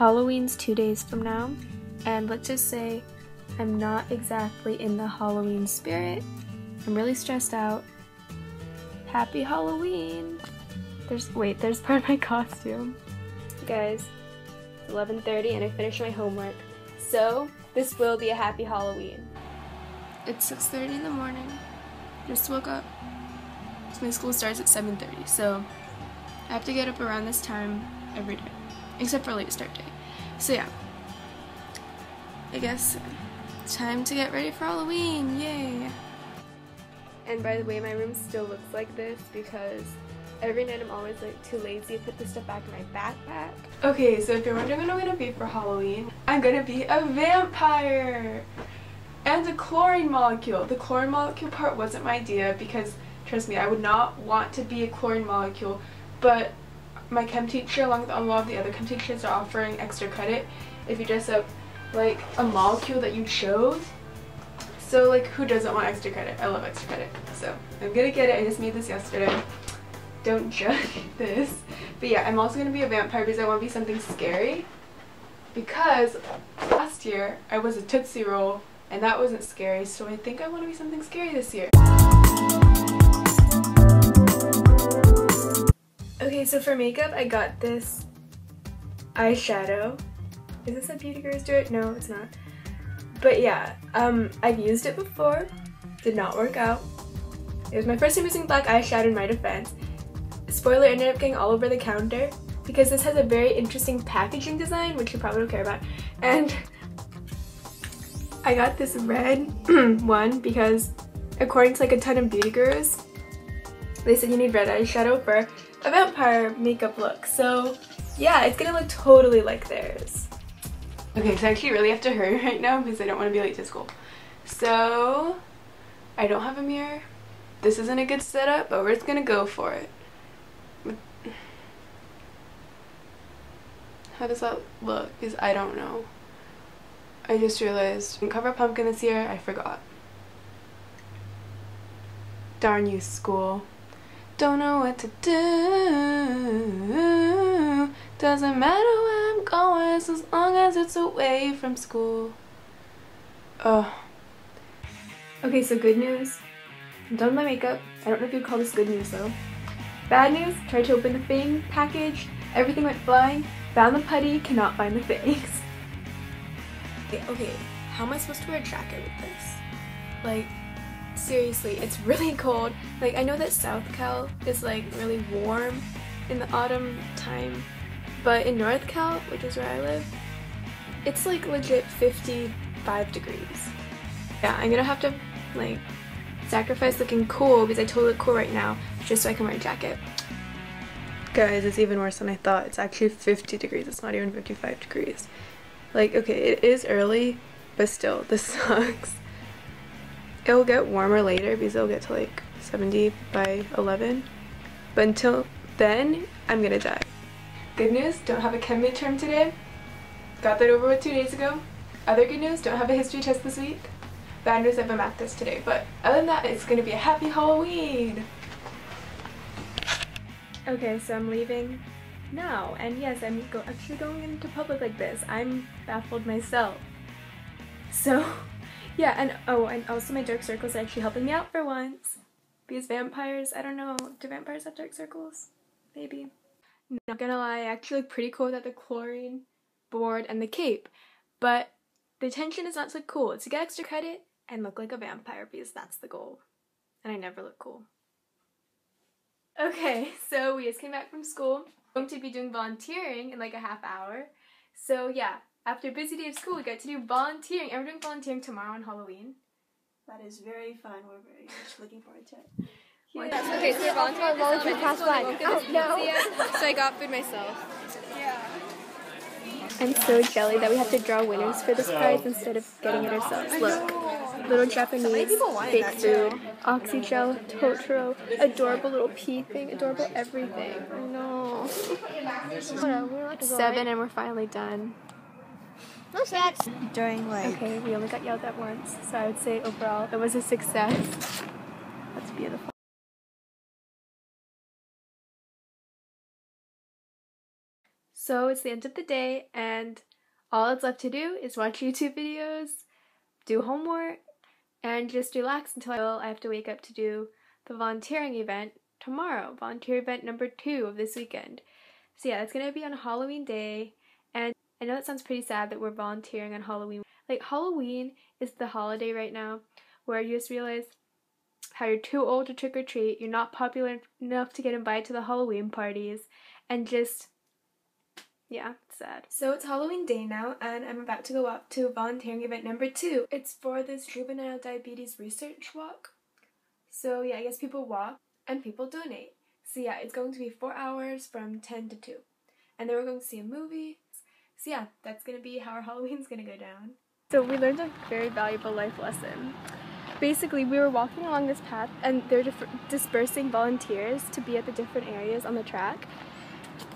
Halloween's 2 days from now, and let's just say I'm not exactly in the Halloween spirit. I'm really stressed out. Happy Halloween! There's part of my costume. Guys, it's 11:30 and I finished my homework, so this will be a happy Halloween. It's 6:30 in the morning. Just woke up. My school starts at 7:30, so I have to get up around this time every day, except for late start day. So yeah, I guess time to get ready for Halloween, yay! And by the way, my room still looks like this because every night I'm always like too lazy to put this stuff back in my backpack. Okay, so if you're wondering what I'm gonna be for Halloween, I'm gonna be a vampire! And a chlorine molecule. The chlorine molecule part wasn't my idea because, trust me, I would not want to be a chlorine molecule, but my chem teacher, along with a lot of the other chem teachers, are offering extra credit if you dress up like a molecule that you chose. So like, who doesn't want extra credit? I love extra credit. So I'm gonna get it. I just made this yesterday. Don't judge this. But yeah, I'm also gonna be a vampire because I want to be something scary. Because last year I was a Tootsie Roll and that wasn't scary, so I think I want to be something scary this year. Okay, so for makeup I got this eyeshadow. Is this a Beauty Gurus Do It? No, it's not. But yeah, I've used it before. Did not work out. It was my first time using black eyeshadow in my defense. Spoiler, ended up getting all over the counter because this has a very interesting packaging design, which you probably don't care about. And I got this red one because according to like a ton of beauty gurus, they said you need red eyeshadow for a vampire makeup look. So yeah, it's gonna look totally like theirs. Okay, so I actually really have to hurry right now because I don't want to be late to school. So I don't have a mirror. This isn't a good setup, but we're just gonna go for it. How does that look? Because I don't know. I just realized I didn't cover a pumpkin this year. I forgot. Darn you, school. Don't know what to do. Doesn't matter where I'm going as long as it's away from school. Oh. Okay, so good news. I'm done with my makeup. I don't know if you'd call this good news though. Bad news, tried to open the Fang package. Everything went flying. Found the putty, cannot find the fangs. Okay, how am I supposed to wear a jacket with this? Like, seriously, it's really cold. Like, I know that South Cal is like really warm in the autumn time, but in North Cal, which is where I live, it's like legit 55 degrees. Yeah, I'm gonna have to like sacrifice looking cool because I totally look cool right now just so I can wear a jacket. Guys, it's even worse than I thought. It's actually 50 degrees. It's not even 55 degrees. Like, okay, it is early, but still, this sucks. It'll get warmer later because it'll get to like 70 by 11. But until then, I'm gonna die. Good news, don't have a chem midterm today. Got that over with 2 days ago. Other good news, don't have a history test this week. Bad news, I have a math test today. But other than that, it's gonna be a happy Halloween. Okay, so I'm leaving now, and yes, I'm actually going into public like this. I'm baffled myself. So, yeah, and oh, and also my dark circles are actually helping me out for once. Because vampires, I don't know, do vampires have dark circles? Maybe. Not gonna lie, I actually look pretty cool without the chlorine board and the cape, but the intention is not so cool. It's to get extra credit and look like a vampire because that's the goal. And I never look cool. Okay, so we just came back from school. I'm going to be doing volunteering in like a half hour. So yeah, after a busy day of school, we got to do volunteering. And we're doing volunteering tomorrow on Halloween. That is very fun. We're very much looking forward to it. Yeah. Okay, so we're volunteering past one. Oh, no. So I got food myself. Yeah. I'm so jelly that we have to draw winners for this prize instead of getting it ourselves. Look. Little Japanese fake food, Oxygel, Totoro, adorable little pea thing, adorable everything. I know. 7 and we're finally done. During like... Okay, we only got yelled at once, so I would say overall it was a success. That's beautiful. So it's the end of the day, and all that's left to do is watch YouTube videos, do homework, and just relax until I have to wake up to do the volunteering event tomorrow. Volunteer event number 2 of this weekend. So yeah, it's gonna be on Halloween day, and I know that sounds pretty sad that we're volunteering on Halloween. Like, Halloween is the holiday right now where you just realize how you're too old to trick or treat, you're not popular enough to get invited to the Halloween parties, and just, yeah, it's sad. So it's Halloween day now, and I'm about to go up to volunteering event number 2. It's for this juvenile diabetes research walk. So yeah, I guess people walk and people donate. So yeah, it's going to be 4 hours from 10 to 2. And then we're going to see a movie. So yeah, that's going to be how our Halloween's going to go down. So we learned a very valuable life lesson. Basically, we were walking along this path, and they're dispersing volunteers to be at the different areas on the track.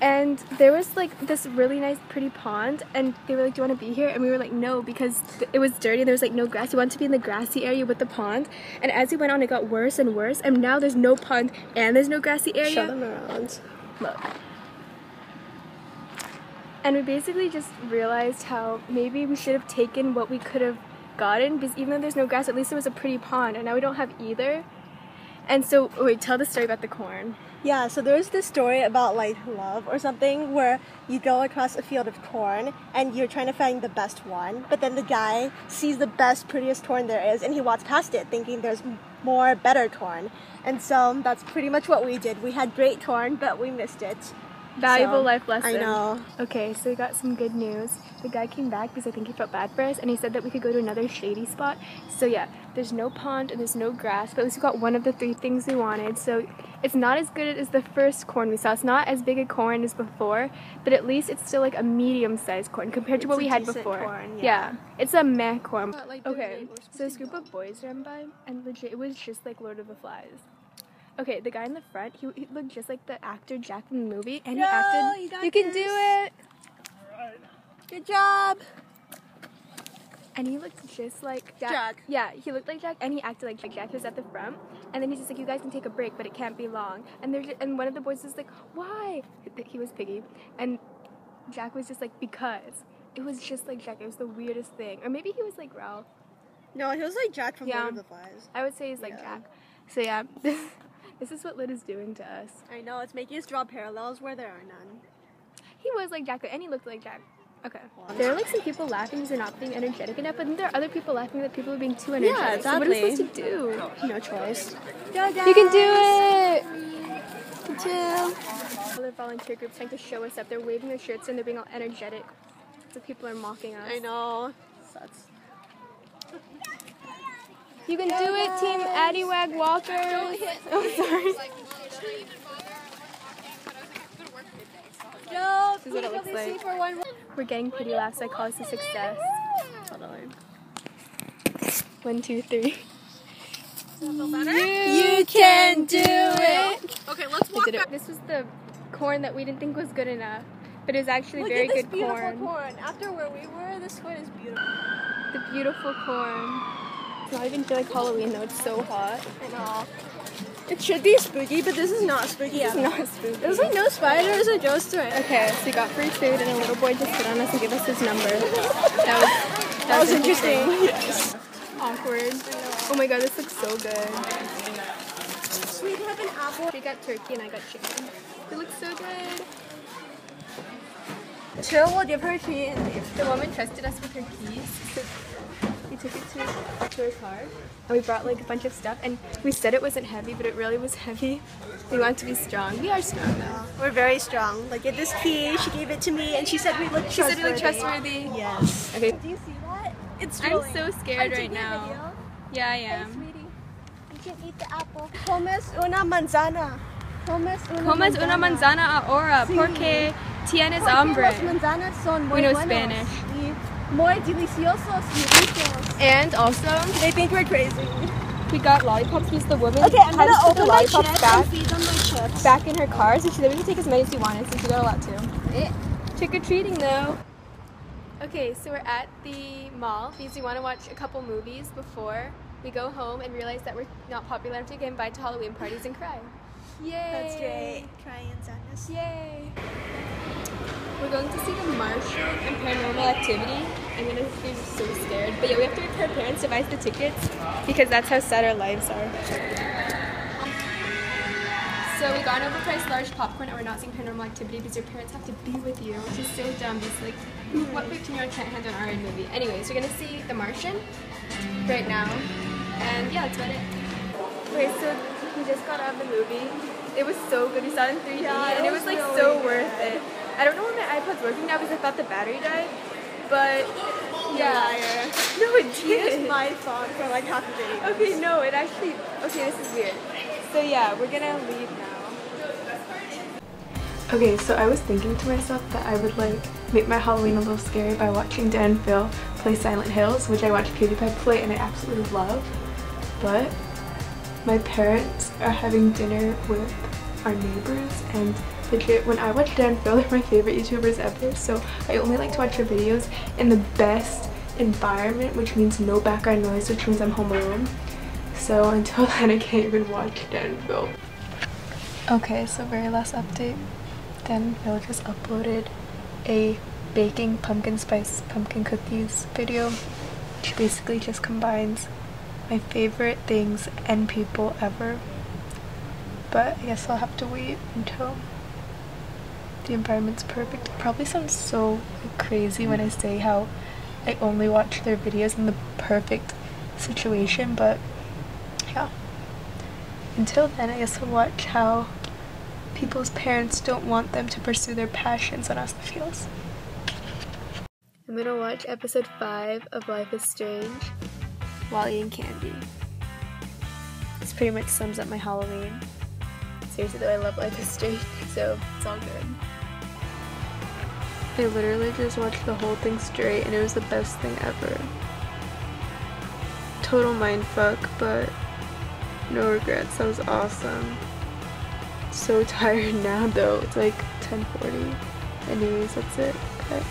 And there was like this really nice pretty pond, and they were like, do you want to be here? And we were like, no, because it was dirty and there was like no grass. We wanted to be in the grassy area with the pond. And as we went on, it got worse and worse, and now there's no pond and there's no grassy area. Show them around. Look. And we basically just realized how maybe we should have taken what we could have gotten, because even though there's no grass, at least there was a pretty pond, and now we don't have either. And so, wait, tell the story about the corn. Yeah, so there's this story about like love or something where you go across a field of corn and you're trying to find the best one, but then the guy sees the best, prettiest corn there is and he walks past it thinking there's more, better corn. And so that's pretty much what we did. We had great corn, but we missed it. Valuable life lesson. I know. Okay, so we got some good news. The guy came back because I think he felt bad for us, and he said that we could go to another shady spot. So yeah, there's no pond and there's no grass, but at least we got one of the 3 things we wanted. So it's not as good as the first corn we saw. It's not as big a corn as before, but at least it's still like a medium-sized corn compared to what we had before. Corn, yeah, it's a meh corn. Like Okay, so this group of boys ran by, and legit, it was just like Lord of the Flies. Okay, the guy in the front, he looked just like the actor Jack from the movie, and he acted. You can do it. Good job. And he looked just like Jack. Jack. Yeah, he looked like Jack, and he acted like Jack. He was at the front, and then he's just like, "You guys can take a break, but it can't be long." And and one of the boys was like, "Why?" He was Piggy, and Jack was just like, "Because." It was just like Jack. It was the weirdest thing, or maybe he was like Ralph. No, he was like Jack from Lord of the Flies. I would say he's like Jack. So yeah. This is what Lit is doing to us. I know, it's making us draw parallels where there are none. He was like Jack, and he looked like Jack. Okay. There are like some people laughing because they're not being energetic enough, but then there are other people laughing that people are being too energetic. Yeah, exactly. So what are we supposed to do? No choice. Go, guys. You can do it! You too. Other volunteer groups trying to show us up. They're waving their shirts and they're being all energetic. So people are mocking us. I know. Sucks. You can do it, Team Addywag Walker. Oh, sorry. This is what it looks like. We're getting pretty laughs, so I call this a success. Totally. 1, 2, 3. You can do it. Okay, let's walk back. This was the corn that we didn't think was good enough, but it was actually Look very at this good beautiful corn. After where we were, this corn is beautiful. The beautiful corn. It's not even feel like Halloween though, it's so hot. I know. It should be spooky, but this is not spooky. It's not spooky. There's like no spiders or ghosts or anything. Okay, so we got free food and a little boy just hit on us and gave us his number. That was interesting. Yes. Awkward. Oh my god, this looks so good. We have an apple. She got turkey and I got chicken. It looks so good. Chill, we'll give her a treat. The woman trusted us with her keys. So we took it to her car and we brought like a bunch of stuff, and we said it wasn't heavy, but it really was heavy. We want to be strong. We are strong though. We're very strong. Like, get this key, she gave it to me, and she said we look trustworthy. She said we look trustworthy. Yes. Okay. Do you see that? It's I'm really... so scared right now. Video. Yeah, I Hey, am. sweetie. You can eat the apple. Comes una manzana. Comes una manzana ahora porque tienes hambre. Las manzanas son muy We know buenos Spanish. y muy deliciosos y ricos. And also, They think we're crazy. we got lollipops because the woman Okay, I'm gonna had to put the open my lollipops chips back, and feed them my chips. back in her car, so she said we could take as many as we wanted, so she got a lot too. Trick-or-treating though. Okay, so we're at the mall because we want to watch a couple movies before we go home and realize that we're not popular enough to get invited to Halloween parties and cry. Yay! That's great. Crying in sadness. Yay! We're going to see The Martian and Paranormal Activity. I'm gonna be so scared. But yeah, we have to wait for our parents to buy the tickets because that's how sad our lives are. So we got an overpriced large popcorn and we're not seeing Paranormal Activity because your parents have to be with you, which is so dumb. Because like, what 15-year-old can't handle an R-rated movie? Anyways, we're gonna see The Martian right now. And yeah, that's about it. Okay, so we just got out of the movie. It was so good. We saw it in 3D and it was like really so worth it. I don't know why my iPod's working now because I thought the battery died. But yeah. No, it did. Used my phone for like half a day. Okay, no, it actually. Okay, this is weird. So yeah, we're gonna leave now. Okay, so I was thinking to myself that I would like make my Halloween a little scary by watching Dan and Phil play Silent Hills, which I watched PewDiePie play and I absolutely love. But my parents are having dinner with our neighbors and legit, when I watch Dan and Phil, they're my favorite YouTubers ever, so I only like to watch their videos in the best environment, which means no background noise, which means I'm home alone. So until then I can't even watch Dan and Phil. Okay, so very last update. Dan and Phil just uploaded a baking pumpkin spice pumpkin cookies video, which basically just combines my favorite things and people ever. But I guess I'll have to wait until the environment's perfect. It probably sounds so like, crazy when I say how I only watch their videos in the perfect situation, but yeah. Until then, I guess I'll watch how people's parents don't want them to pursue their passions on us the fields. I'm gonna watch episode 5 of Life is Strange while eating candy. This pretty much sums up my Halloween. Seriously though, I love Life is Strange, so it's all good. I literally just watched the whole thing straight and it was the best thing ever. Total mindfuck, but no regrets. That was awesome. So tired now though. It's like 10:40. Anyways, that's it. Bye.